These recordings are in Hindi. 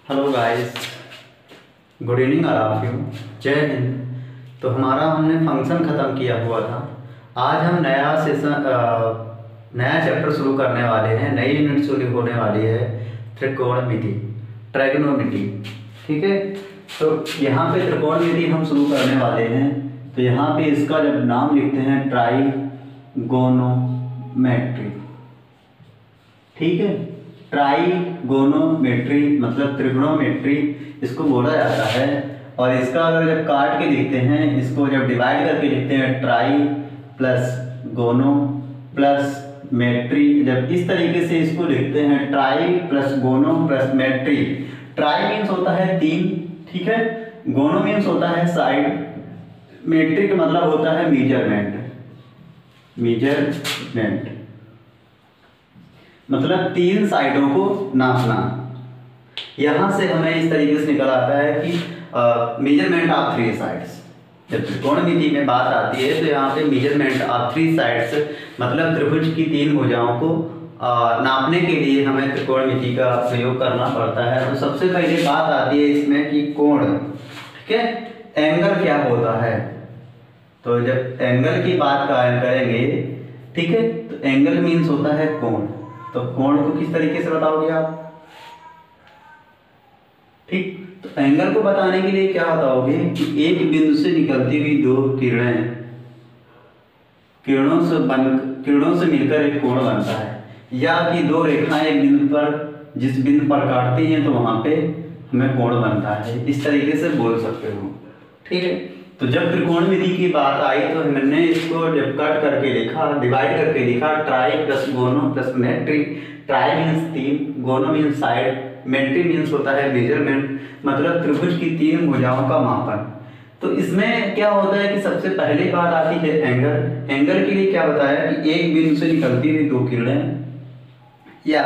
Hello guys, good evening all of you. जय हिंद। तो हमने फंक्शन ख़त्म किया हुआ था। आज हम नया सेशन नया चैप्टर शुरू करने वाले हैं। नई यूनिट शुरू होने वाली है, त्रिकोणमिति, ट्राइगोनोमेट्री। ठीक है, तो यहाँ पे त्रिकोणमिति हम शुरू करने वाले हैं। तो यहाँ पे इसका जब नाम लिखते हैं ट्राइगोनोमेट्री। ठीक है, ट्राइगोनोमेट्री मतलब त्रिकोणोमेट्री इसको बोला जाता है। और इसका अगर जब काट के लिखते हैं, इसको जब डिवाइड करके लिखते हैं, ट्राई प्लस गोनो प्लस मेट्री, जब इस तरीके से इसको लिखते हैं, ट्राई प्लस गोनो प्लस मेट्री। ट्राई मीन्स होता है 3, ठीक है। गोनो मीन्स होता है साइड, मेट्री का मतलब होता है मेजरमेंट। मेजरमेंट मतलब 3 साइडों को नापना। यहां से हमें इस तरीके से निकल आता है कि मेजरमेंट ऑफ 3 साइड्स। जब त्रिकोणमिति में बात आती है तो यहाँ पे मेजरमेंट ऑफ 3 साइड्स मतलब त्रिभुज की 3 भुजाओं को नापने के लिए हमें त्रिकोणमिति का प्रयोग करना पड़ता है। तो सबसे पहले बात आती है इसमें कि कोण, ठीक है, एंगल क्या होता है। तो जब एंगल की बात करेंगे, ठीक है, तो एंगल मीन्स होता है कोण। तो कोण को किस तरीके से बताओगे आप? ठीक, तो एंगल को बताने के लिए क्या बताओगे कि एक बिंदु से निकलती हुई 2 किरणें, किरणों से मिलकर एक कोण बनता है, या कि 2 रेखाएं एक बिंदु पर जिस बिंदु पर काटती हैं तो वहां पे हमें कोण बनता है। इस तरीके से बोल सकते हो, ठीक है। तो जब त्रिकोणमिति की बात आई तो हमने इसको जब कट करके लिखा, डिवाइड करके लिखा, ट्राई प्लस गोनो प्लस मेट्री। ट्राई मीन्स 3, गोनो मीन्स साइड, मेट्री मीन्स होता है मेजरमेंट मतलब त्रिभुज की 3 भुजाओं का मापन। तो इसमें क्या होता है कि सबसे पहली बात आती है एंगल। एंगल के लिए क्या बताया कि एक बिंदु से निकलती हुई 2 किरणें या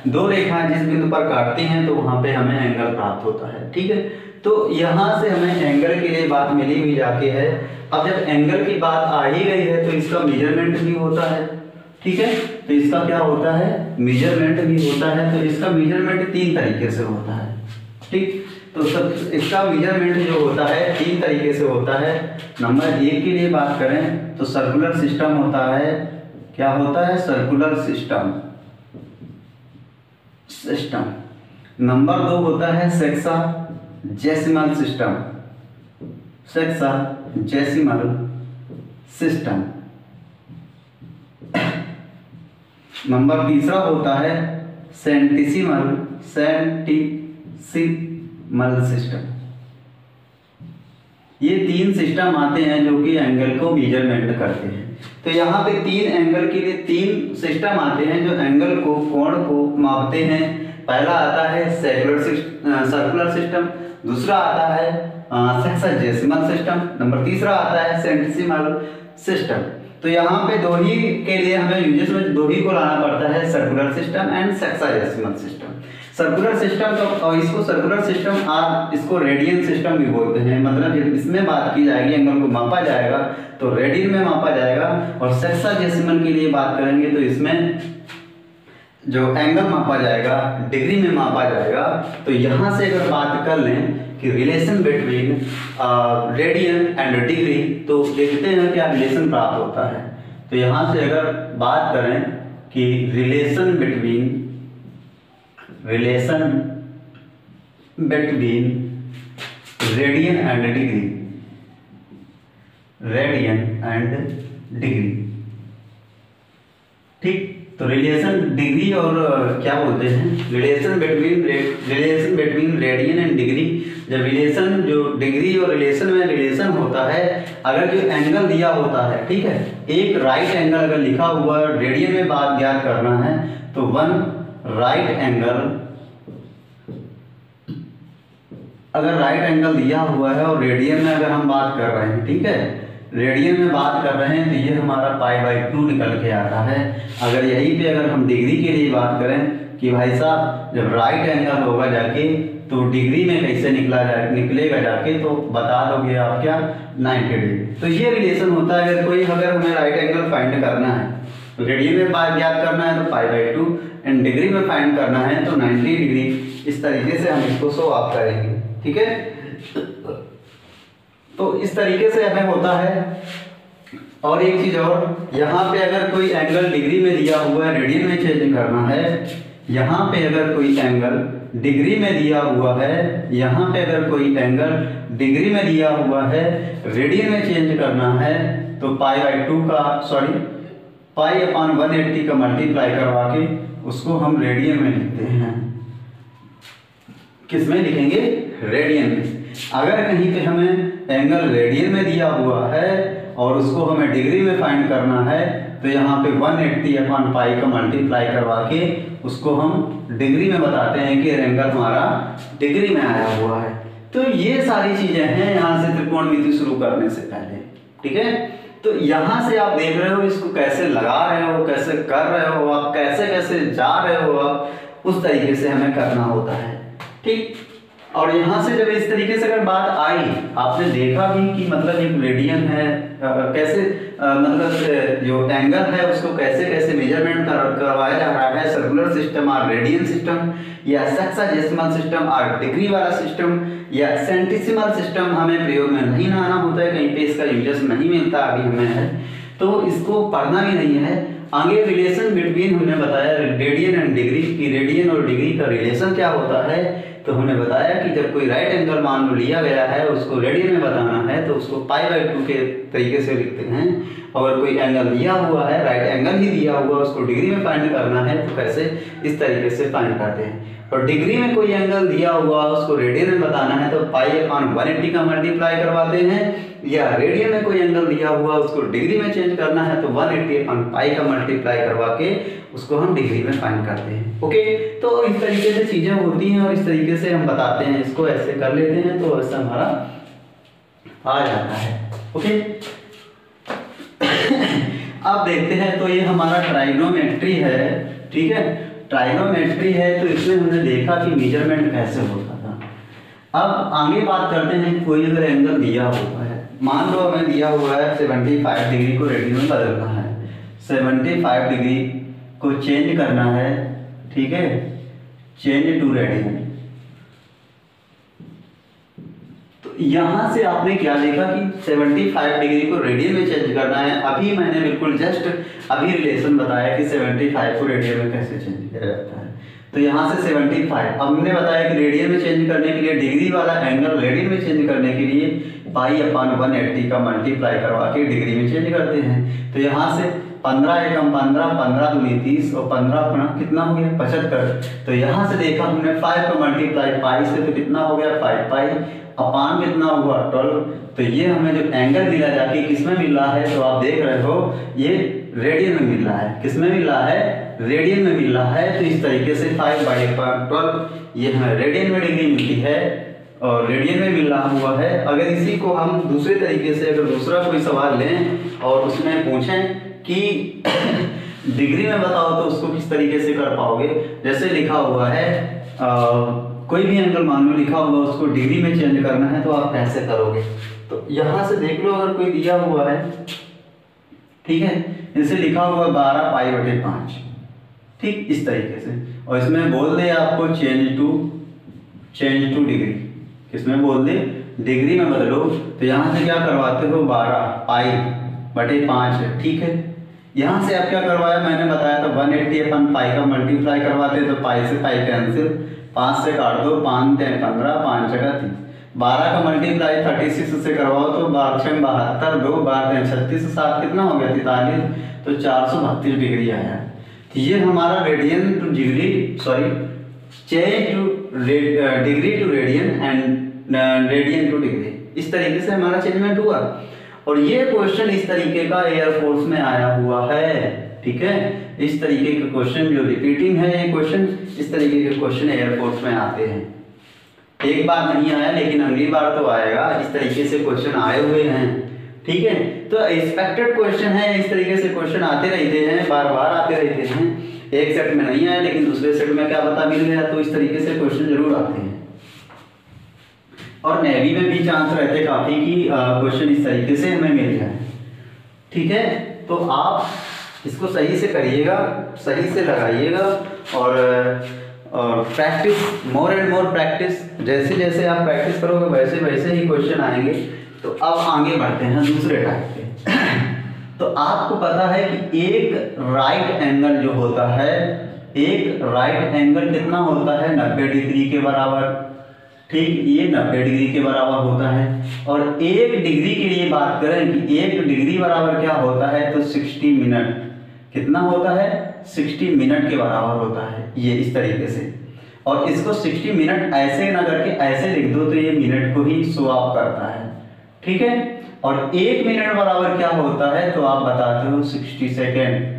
2 रेखाएं जिस बिंदु पर काटती हैं तो वहां पे हमें एंगल प्राप्त होता है, ठीक है। तो यहाँ से हमें एंगल के लिए बात मिली हुई जाती है। अब जब एंगल की बात आ ही गई है तो इसका मेजरमेंट भी होता है, ठीक है। तो इसका क्या होता है? मेजरमेंट भी होता है। तो इसका मेजरमेंट 3 तरीके से होता है, ठीक। तो सब इसका मेजरमेंट जो होता है 3 तरीके से होता है। नंबर 1 के लिए बात करें तो सर्कुलर सिस्टम होता है। क्या होता है? Circular system. नंबर 2 होता है sexagesimal system. Sexagesimal system. Number 3 होता है सेंटिसिमल सिस्टम। ये 3 सिस्टम आते हैं जो कि एंगल को मेजरमेंट करते हैं। तो यहाँ पे 3 एंगल के लिए 3 सिस्टम आते हैं जो एंगल को, कोण को मापते हैं। पहला आता है सर्कुलर सिस्टम, दूसरा आता है सेक्साजेसिमल सिस्टम, नंबर 3 आता है सेंटिसिमल सिस्टम। तो यहाँ पे 2 ही के लिए हमें यूजेस में 2 ही को लाना पड़ता है, circular system and sexagesimal system. Circular system तो इसको सर्कुलर सिस्टम आप इसको रेडियन सिस्टम भी बोलते हैं। मतलब जब इसमें बात की जाएगी, एंगल को मापा जाएगा तो रेडियन में मापा जाएगा। और सेक्साजेसिमल के लिए बात करेंगे तो इसमें जो एंगल मापा जाएगा डिग्री में मापा जाएगा। तो यहाँ से अगर बात कर लें कि relation between radian and degree, तो देखते हैं क्या रिलेशन प्राप्त होता है। तो यहाँ से अगर बात करें कि relation between radian and degree, ठीक। तो रिलेशन डिग्री और क्या बोलते हैं, relation between radian and degree. जब रिलेशन जो डिग्री और रिलेशन में रिलेशन होता है, अगर जो एंगल दिया होता है, ठीक है, एक राइट एंगल अगर लिखा हुआ है, रेडियन में बात ज्ञात करना है तो 1 राइट एंगल, अगर राइट एंगल दिया हुआ है और रेडियन में अगर हम बात कर रहे हैं, ठीक है, रेडियन में बात कर रहे हैं तो ये हमारा पाई/2 निकल के आता है। अगर यहीं पे अगर हम डिग्री के लिए बात करें कि भाई साहब जब राइट एंगल होगा जाके तो डिग्री में कैसे निकलेगा जाके, तो बता दोगे आप क्या, 90 डिग्री। तो ये रिलेशन होता है। अगर हमें राइट एंगल फाइंड करना है रेडियन में ज्ञात करना है तो π/2 एंड डिग्री में फाइंड करना है तो 90 डिग्री। इस तरीके से हम इसको सो ऑफ करेंगे, ठीक है। तो इस तरीके से हमें होता है। और एक चीज और, यहाँ पे अगर कोई एंगल डिग्री में दिया हुआ है, रेडियन में चेंज करना है। यहाँ पे अगर कोई एंगल डिग्री में दिया हुआ है, यहाँ पे अगर कोई एंगल डिग्री में दिया हुआ है, रेडियन में चेंज करना है तो π/2 का π/180 का मल्टीप्लाई करवा के उसको हम रेडियन में लिखते हैं। किस में लिखेंगे? रेडियन में। अगर कहीं पे हमें एंगल रेडियन में दिया हुआ है और उसको हमें डिग्री में फाइंड करना है तो यहाँ पे 180/π का मल्टीप्लाई करवा के उसको हम डिग्री में बताते हैं कि एंगल हमारा डिग्री में आया हुआ है। तो ये सारी चीजें हैं यहाँ से त्रिकोणमिति शुरू करने से पहले, ठीक है। तो यहाँ से आप देख रहे हो इसको कैसे लगा रहे हो, कैसे कर रहे हो आप, कैसे कैसे जा रहे हो आप, उस तरीके से हमें करना होता है, ठीक। और यहाँ से जब इस तरीके से अगर बात आई, आपने देखा भी कि मतलब एक रेडियन है, कैसे मतलब जो एंगल है उसको कैसे कैसे मेजरमेंट करवाया जा रहा है, सर्कुलर सिस्टम और रेडियन सिस्टम या सेक्साजेसिमल सिस्टम और डिग्री वाला सिस्टम या सेंटिसिमल सिस्टम हमें प्रयोग में नहीं लाना होता है, कहीं पे इसका यूजेस नहीं मिलता अभी हमें है, तो इसको पढ़ना भी नहीं है। आगे रिलेशन बिटवीन हमने बताया रेडियन एंड डिग्री की, रेडियन और डिग्री का रिलेशन क्या होता है, तो हमने बताया कि जब कोई राइट एंगल मान लो लिया गया है उसको रेडियन में बताना है तो उसको π/2 के तरीके से लिखते हैं। अगर कोई एंगल दिया हुआ है, राइट एंगल ही दिया हुआ, उसको डिग्री में फाइंड करना है तो कैसे इस तरीके से फाइंड करते हैं। और डिग्री में कोई एंगल दिया हुआ उसको रेडियन में बताना है तो π/180 का मल्टीप्लाई करवाते हैं, या रेडियन में कोई एंगल दिया हुआ उसको डिग्री में चेंज करना है तो 180/π का मल्टीप्लाई करवा के उसको हम डिग्री में फाइंड करते हैं। ओके, तो इस तरीके से चीजें होती हैं और इस तरीके से हम बताते हैं, इसको ऐसे कर लेते हैं तो ऐसा हमारा आ जाता है। ओके अब देखते हैं, तो ये हमारा ट्राइगोनोमेट्री है, ठीक है। ट्राइगोनोमेट्री है तो इसमें हमने देखा कि मेजरमेंट कैसे होता था। अब आगे बात करते हैं, कोई अगर एंगल दिया हुआ है, मान लो हमें दिया हुआ है 75 डिग्री को रेडियन में बदलना है, 75 डिग्री को चेंज करना है, ठीक है, चेंज टू रेडियन। तो यहां से आपने क्या देखा कि 75 डिग्री को रेडियन में चेंज करना है। अभी मैंने बिल्कुल जस्ट अभी रिलेशन बताया कि 75 को रेडियन में कैसे चेंज किया जाता है। तो यहाँ से 75 हमने बताया कि रेडियन में चेंज करने के लिए, डिग्री वाला एंगल रेडियन में चेंज करने के लिए π/180 का मल्टीप्लाई करवा के डिग्री में चेंज करते हैं। तो यहाँ से 15 एकम 15, 15 दूनी 30 और 15 कितना हो गया 75। तो यहाँ से देखा हमने 5 का मल्टीप्लाई पाई से तो कितना हो गया 5π अपान कितना हुआ 12। तो ये हमें जो एंगल मिला जाके किस में मिल रहा है, तो आप देख रहे हो ये रेडियन में मिल रहा है। किस में मिल रहा है? रेडियन में मिल रहा है। तो इस तरीके से 5/12 ये हमें रेडियन में डिग्री मिलती है और रेडियन में मिल रहा हुआ है। अगर इसी को हम दूसरे तरीके से अगर दूसरा कोई सवाल लें और उसमें पूछें कि डिग्री में बताओ तो उसको किस तरीके से कर पाओगे। जैसे लिखा हुआ है कोई भी एंगल मान लो लिखा हुआ उसको डिग्री में चेंज करना है तो आप कैसे करोगे। तो यहाँ से देख लो अगर कोई दिया हुआ है, ठीक है, इसे लिखा हुआ 12π/5, ठीक इस तरीके से, और इसमें बोल दे आपको चेंज टू डिग्री, किसमें बोल दे डिग्री में बदलो। तो यहाँ से क्या करवाते हो 12π/5, ठीक है। यहाँ से आप क्या करवाया मैंने बताया था 180/π का मल्टीप्लाई करवाते तो पाई से पाई कैंसिल, 5 से काट दो, 5 × 15, 5 जगह 30, 12 का मल्टीप्लाई 36 से करवाओ तो 12 × 72, 2 12 36, 7 कितना हो गया 43, तो 432 डिग्री आया। तो ये हमारा radian to degree, sorry change to degree to radian and radian to degree, इस तरीके से हमारा चेंजमेंट हुआ। और ये क्वेश्चन इस तरीके का एयरफोर्स में आया हुआ है, ठीक है। इस तरीके के क्वेश्चन जो रिपीटिंग है ये क्वेश्चन, इस तरीके के क्वेश्चन एयरफोर्स में आते हैं। एक बार नहीं आया लेकिन अगली बार तो आएगा। इस तरीके से क्वेश्चन आए हुए हैं, ठीक है। तो एक्सपेक्टेड क्वेश्चन है, इस तरीके से क्वेश्चन आते रहते हैं, बार बार आते रहते हैं। एक सेट में नहीं आया लेकिन दूसरे सेट में क्या पता मिल गया, तो इस तरीके से क्वेश्चन जरूर आते हैं। और नेवी में भी चांस रहते काफी कि क्वेश्चन इस तरीके से हमें मिल जाए, ठीक है। तो आप इसको सही से करिएगा, सही से लगाइएगा और practice, more and more practice. जैसे जैसे आप प्रैक्टिस करोगे वैसे वैसे ही क्वेश्चन आएंगे। तो अब आगे बढ़ते हैं दूसरे टाइप पे। तो आपको पता है कि एक राइट एंगल जो होता है, एक राइट एंगल कितना होता है, 90 डिग्री के बराबर। ठीक, ये 90 डिग्री के बराबर होता है। और 1 डिग्री के लिए बात करें कि 1 डिग्री बराबर क्या होता है, तो 60 मिनट। कितना होता है, 60 मिनट के बराबर होता है, ये इस तरीके से। और इसको 60 मिनट ऐसे ना करके ऐसे लिख दो तो ये मिनट को ही शो ऑफ करता है। ठीक है, और 1 मिनट बराबर क्या होता है, तो आप बताते हो 60 सेकेंड।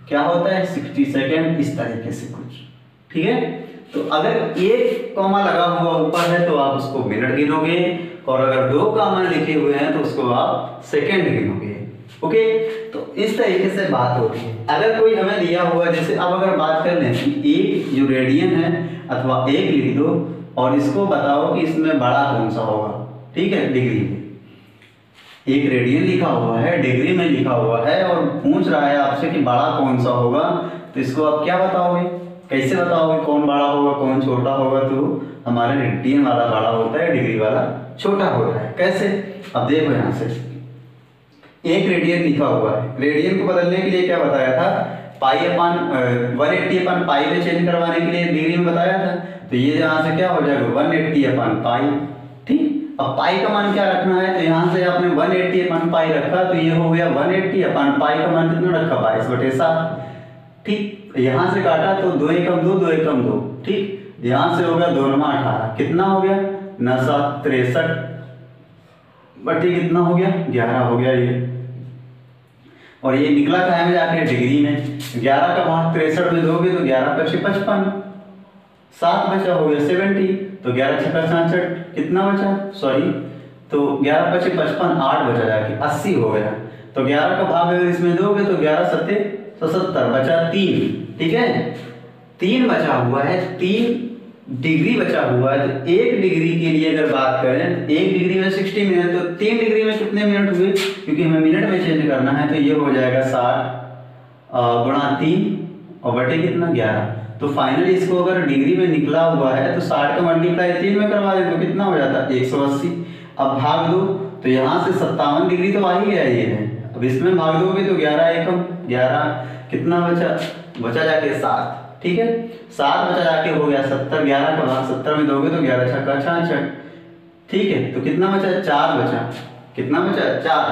क्या होता है, 60 सेकेंड, इस तरीके से कुछ। ठीक है, तो अगर एक कॉमा लगा हुआ ऊपर है तो आप उसको मिनट गिनोगे, और अगर 2 कॉमा लिखे हुए हैं तो उसको आप सेकेंड गिनोगे। ओके, तो इस तरीके से बात होती है। अगर कोई हमें दिया हुआ, जैसे अब अगर बात कर लें कि एक जो रेडियन है अथवा 1 लिख दो और इसको बताओ कि इसमें बड़ा कौन सा होगा। ठीक है, डिग्री में 1 रेडियन लिखा हुआ है, डिग्री में लिखा हुआ है, और पूछ रहा है आपसे कि बड़ा कौन सा होगा, तो इसको आप क्या बताओगे, कैसे बताओगे कौन बड़ा होगा कौन छोटा होगा। तो हमारा रेडियन वाला बड़ा होता है, डिग्री वाला छोटा होता है। कैसे, अब देखो यहाँ से 1 रेडियन लिखा हुआ है, रेडियन को बदलने के लिए क्या बताया था, पाई अपन 180 अपन पाई में चेंज करवाने के लिए डिग्री में बताया था। तो ये यहाँ से क्या हो जाएगा, 180 अपन पाई। ठीक, अब पाई का मान क्या रखना है, तो यहाँ से आपने 180 अपन पाई रखा, तो ये हो गया 180 अपन पाई का मान कितना रखा, 22/7। ठीक, यहाँ से काटा तो 2 एकम 2, 2 एकम 2। ठीक, यहाँ से हो गया 2 9 18, कितना हो गया 9 7 63 बटे कितना हो गया 11 हो गया ये। और ये निकला कहाँ में जाके, डिग्री में। 11 का भाग 63 में दोगे तो 11 × 55, 7 बचा हो गया 70, तो 11 × 6 66, कितना बचा, सॉरी, तो 11 × 5 55, 8 बचा जाके 80 हो गया। तो 11 का भाग अगर इसमें दोगे तो 11 × 7 77 बचा 3। ठीक है, 3 बचा हुआ है, 3 डिग्री बचा हुआ है। तो 1 डिग्री के लिए अगर बात करें, 1 डिग्री में 60 मिनट, तो 3 डिग्री में कितने मिनट हुए, क्योंकि हमें मिनट में चेंज करना है, तो ये हो जाएगा 60 गुणा 3 और बटे कितना 11। तो फाइनली इसको अगर डिग्री में निकला हुआ है तो 60 का मल्टीप्लाई 3 में करवा दे तो कितना हो जाता है 180। अब भाग दो तो यहाँ से 57 डिग्री तो आ ही गया ये है। अब इसमें भाग दोगे तो 11 एकम 11, कितना बचा जाके 7। ठीक है, 7 बचा जाके हो गया 70, 11 का भाग 70 में दोगे तो 11 × 6 66। ठीक है, तो कितना बचा, 4 बचा, कितना बचा 4,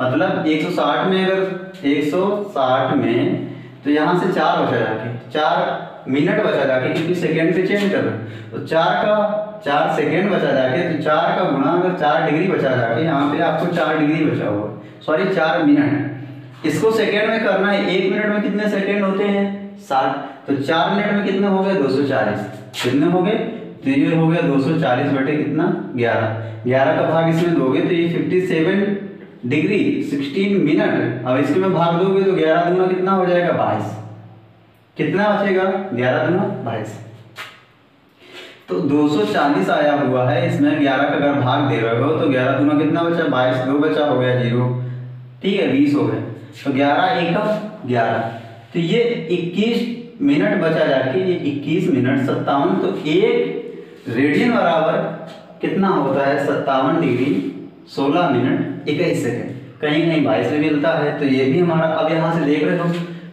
मतलब 160 में, अगर 160 में तो यहाँ से 4 बचा जाके, 4 मिनट बचा जाके, क्योंकि सेकेंड से चेंज कर रहे हैं, तो 4 सेकेंड बचा जाके, तो 4 का गुणा अगर 4 डिग्री बचा जाके, यहाँ पे आपको 4 डिग्री बचा हुआ, सॉरी 4 मिनट। इसको सेकेंड में करना है, 1 मिनट में कितने सेकेंड होते हैं 60, तो 4 मिनट में कितने हो गए 240, कितने हो गए, तो ये हो गया 240 बटे कितना 11 का भाग इसमें दोगे तो ये 57 डिग्री 16 मिनट। अब इसके में भाग दोगे तो 11 दूना कितना हो जाएगा 22, कितना बचेगा 11 दूना 22। तो 240 आया हुआ है, इसमें 11 का अगर भाग दे रहे हो तो 11 दूना कितना बचा 22, 2 बचा हो गया 0। ठीक है, 20 हो गए, तो 11 एकम 11, तो ये 21 मिनट बचा जाके, ये 21 मिनट 57, तो 1 रेडियन बराबर कितना होता है 57 डिग्री 16 मिनट 21 सेकेंड। कहीं कहीं 22 में मिलता है, तो ये भी हमारा, अब यहाँ से देख रहे हो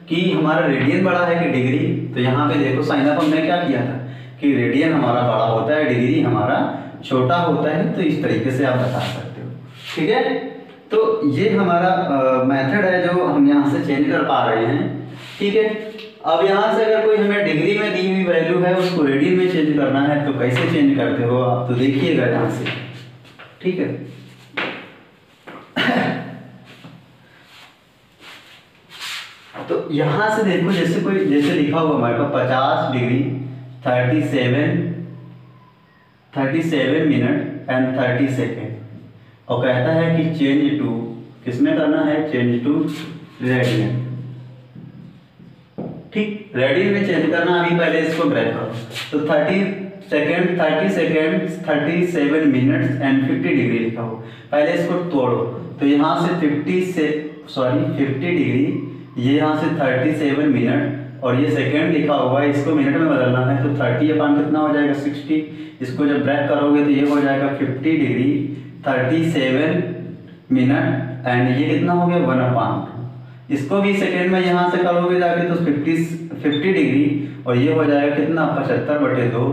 कि हमारा रेडियन बड़ा है कि डिग्री, तो यहाँ पे देखो साइन अप हमने क्या किया था कि रेडियन हमारा बड़ा होता है, डिग्री हमारा छोटा होता है, तो इस तरीके से आप बता सकते हो। ठीक है, तो ये हमारा मेथड है जो हम यहाँ से चेंज कर पा रहे हैं। ठीक है, अब यहाँ से अगर कोई हमें डिग्री में दी हुई वैल्यू है उसको रेडियन में चेंज करना है, तो कैसे चेंज करते हो आप, तो देखिएगा यहाँ से। ठीक है, तो यहाँ से देखो, जैसे लिखा हुआ हमारे पास 50 डिग्री 37 मिनट एंड 30 सेकेंड, और कहता है कि चेंज टू, किसमें करना है, चेंज टू रेडियन। ठीक, रेडियन में चेंज करना, अभी पहले इसको ड्रैग करो, तो 30 सेकेंड 37 मिनट्स एंड 50 डिग्री लिखा हो, पहले इसको तोड़ो, तो यहाँ से 50 डिग्री ये यहाँ से 37 मिनट, और ये सेकेंड लिखा हुआ है, इसको मिनट में बदलना है तो 30 अपान कितना हो जाएगा 60, इसको जब ब्रेक करोगे तो ये हो जाएगा 50 डिग्री 37 मिनट, एंड ये कितना हो गया 1 अपान। इसको भी सेकेंड में यहाँ से करोगे जाके तो 50 डिग्री, और ये हो जाएगा कितना 75/2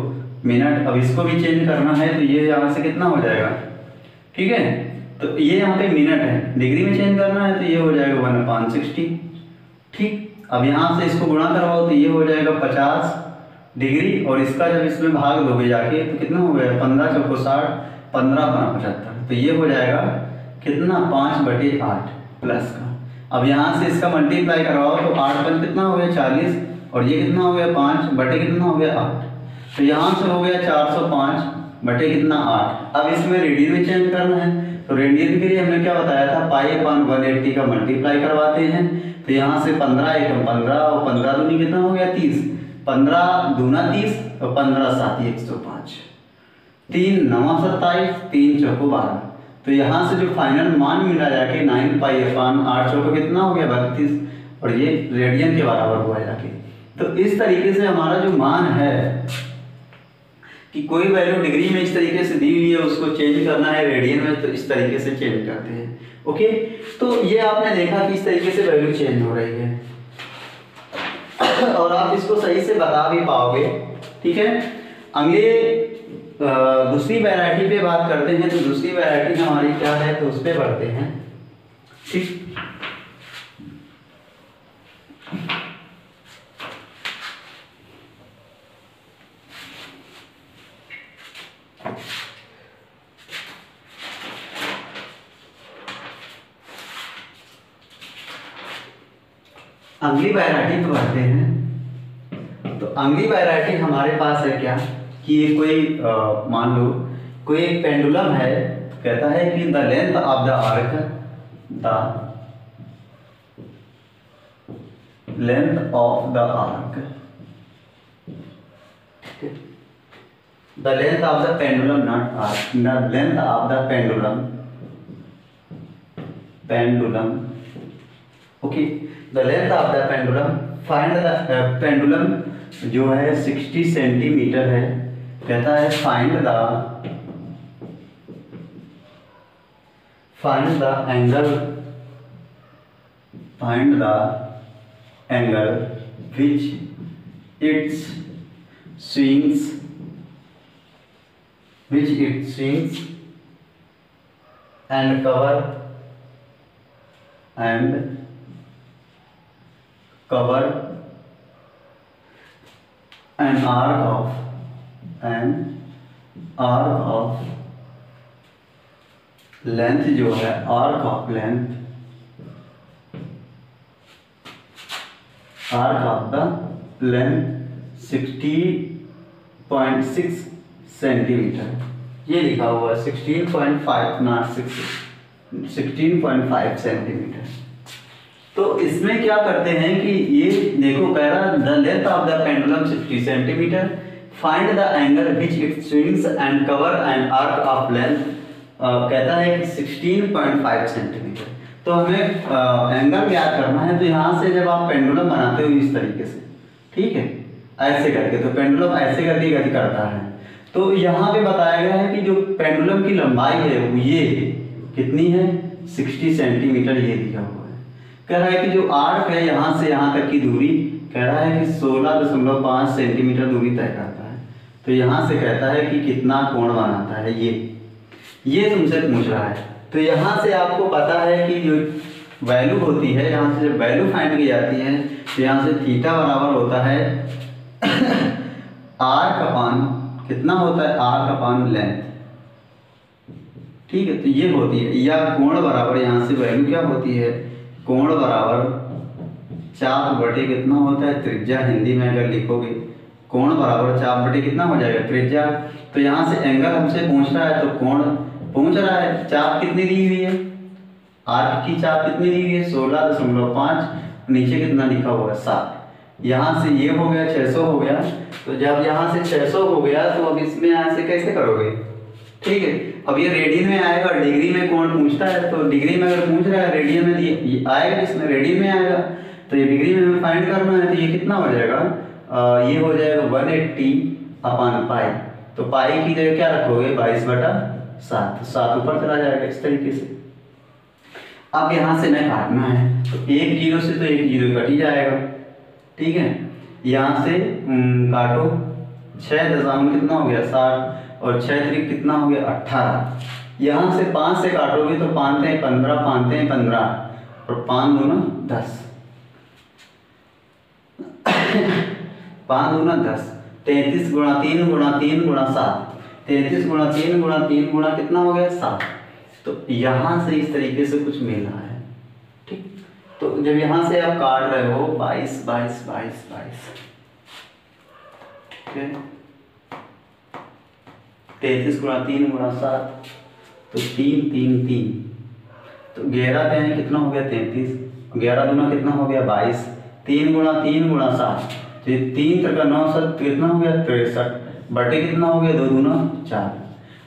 मिनट। अब इसको भी चेंज करना है तो ये यहाँ से कितना हो जाएगा, ठीक है, तो ये यहाँ पे मिनट है, डिग्री में चेंज करना है तो ये हो जाएगा 1/60, ठीक। अब यहाँ से इसको गुणा करवाओ तो ये हो जाएगा 50 डिग्री, और इसका जब इसमें भाग दोगे जाके तो कितना हो गया 15 चौको 60, 15 अपना 75, तो ये हो जाएगा कितना 5/8 प्लस का। अब यहाँ से इसका मल्टीप्लाई करवाओ तो 8 5 कितना हो गया 40, और ये कितना हो गया 5 बटे कितना हो गया 8, तो यहाँ से हो गया 405 बटे कितना 8। अब इसमें रेडियन में चेंज करना है, तो रेडियन के लिए हमने क्या बताया था, पाई/180 का मल्टीप्लाई करवाते हैं, तो यहाँ से 15 एकम 15 और 15 दूनी कितना हो गया 30, 15 दूना 30 और 15 सात 105, 3 9 27, 3 चौको 12, तो यहाँ से जो फाइनल मान मिला जाके 9 पाई/8 चौको कितना हो गया 32, और ये रेडियन के बराबर हुआ जाके। तो इस तरीके से हमारा जो मान है कि कोई वैल्यू डिग्री में इस तरीके से दी हुई है, उसको चेंज करना है रेडियन में, तो इस तरीके से चेंज करते हैं। ओके, तो ये आपने देखा कि इस तरीके से वैल्यू चेंज हो रही है, और आप इसको सही से बता भी पाओगे, ठीक है। अगले दूसरी वैरायटी पे बात करते हैं, तो दूसरी वैरायटी हमारी क्या है, तो उस पर बढ़ते हैं, ठीक। अगली वैरायटी पे बढ़ते हैं। तो अगली वैरायटी हमारे पास है क्या कि ये कोई मान लो कोई एक पेंडुलम है, कहता है कि the length of the arc, the length of the arc, the length of the pendulum, not arc, the length of the pendulum, pendulum, okay, the length of the pendulum, find the pendulum जो है 60 सेंटीमीटर है, कहता है find the angle, find the angle which it swings and cover an arc of length जो है, arc of the length 60.6 centimetre, ये लिखा हुआ है 16.5 सेंटीमीटर। तो इसमें क्या करते हैं कि ये देखो कह रहा the length of the pendulum 60 centimetre, find the angle which it swings and cover an arc of length, कहता है कि 16.5 सेंटीमीटर। तो हमें एंगल ज्ञात करना है, तो यहाँ से जब आप पेंडुलम बनाते हो इस तरीके से, ठीक है, ऐसे करके, तो पेंडुलम ऐसे करके गति करता है। तो यहाँ पे बताया गया है कि जो पेंडुलम की लंबाई है वो ये कितनी है 60 सेंटीमीटर, ये दिया हुआ है। कह रहा है कि जो आर्क है यहाँ से यहाँ तक की दूरी, कह रहा है कि 16.5 सेंटीमीटर दूरी तय करता है। तो यहाँ से कहता है कि कितना कोण बनाता है, ये तुमसे पूछ रहा है। तो यहाँ से आपको पता है कि जो वैल्यू होती है, यहाँ से जब वैल्यू फाइंड की जाती है तो यहाँ से थीटा बराबर होता है आर्क अपान कितना होता है, आर्क अपान लेंथ, ठीक है। तो ये होती है, या कोण बराबर, यहाँ से वैल्यू क्या होती है, कोण बराबर चाप बटे कितना होता है त्रिज्या, हिंदी में अगर लिखोगे कोण बराबर चाप बटे कितना हो जाएगा त्रिज्या। तो यहाँ से एंगल हमसे पूछ रहा है, तो कोण पूछ रहा है, चाप कितनी दी हुई है, आर्क की चाप कितनी दी हुई है 16.5, नीचे कितना लिखा हुआ है 7, यहाँ से ये हो गया 600 हो गया। तो जब यहाँ से 600 हो गया तो अब इसमें यहाँ से कैसे करोगे, ठीक है। अब ये रेडियन में आएगा, डिग्री में कोण पूछता है, तो डिग्री में अगर पूछ रहा है रेडियन में आएगा, इसमें रेडियन में आएगा। तो ये डिग्री में हमें फाइंड करना है, तो ये कितना हो जाएगा, ये हो जाएगा 180/पाई। तो पाई की जगह क्या रखोगे, 22/7, तो 7 ऊपर चला जाएगा इस तरीके से। अब यहाँ से मैं काटना है, तो एक जीरो से तो एक जीरो कट ही जाएगा, ठीक है। यहाँ से काटो, 6 दशमलव कितना हो गया 60, और 6 त्रिक कितना हो गया 18। यहाँ से 5 से काटोगे तो 5 हैं 15, 5 हैं 15, और 5 दूना 10, 5 दूना 10, 33 गुणा 3 गुणा 3 गुणा 7, 33 गुणा 3 गुणा 3 गुणा कितना हो गया 7। तो यहाँ से इस तरीके से कुछ मिल रहा है, ठीक। तो जब यहाँ से आप काट रहे हो 22 22 22 22, ठीक है, 33 गुणा 3 गुणा 7, तो 3 3 3, तो 11 3 कितना हो गया 33, 11 दूना कितना हो गया 22, 3 गुणा 3 गुणा 7, तो 3 3 9 7 कितना हो गया 63, बटे कितना हो गया 2 दूना 4।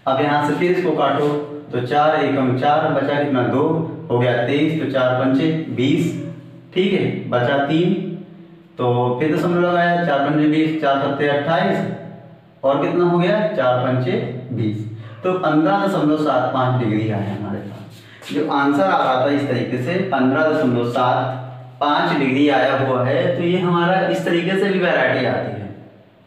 अब यहाँ से फिर इसको काटो, तो 4 एकम 4, बचा कितना 2, हो गया 23, तो 4 पंचे 20, ठीक है, बचा 3, तो फिर दशमलव लगाया, 4 पंचे 20, 4 सत्ते 28, और कितना हो गया 4 पंचे 20, तो 15.75 डिग्री आया हमारे पास। जो आंसर आ रहा था इस तरीके से 15.75 डिग्री आया हुआ है, तो ये हमारा इस तरीके से भी वैरायटी आती है,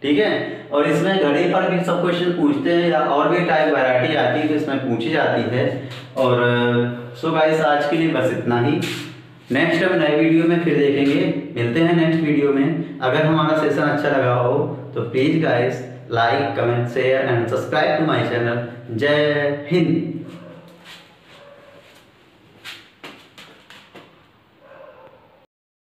ठीक है। और इसमें घड़ी पर भी सब क्वेश्चन पूछते हैं, या और भी टाइप वैरायटी आती है तो इसमें पूछी जाती है। और सो गाइस आज के लिए बस इतना ही, नेक्स्ट हम नए वीडियो में फिर देखेंगे, मिलते हैं नेक्स्ट वीडियो में। अगर हमारा सेशन अच्छा लगा हो तो please guys like comment share and subscribe to my channel. जय हिंद।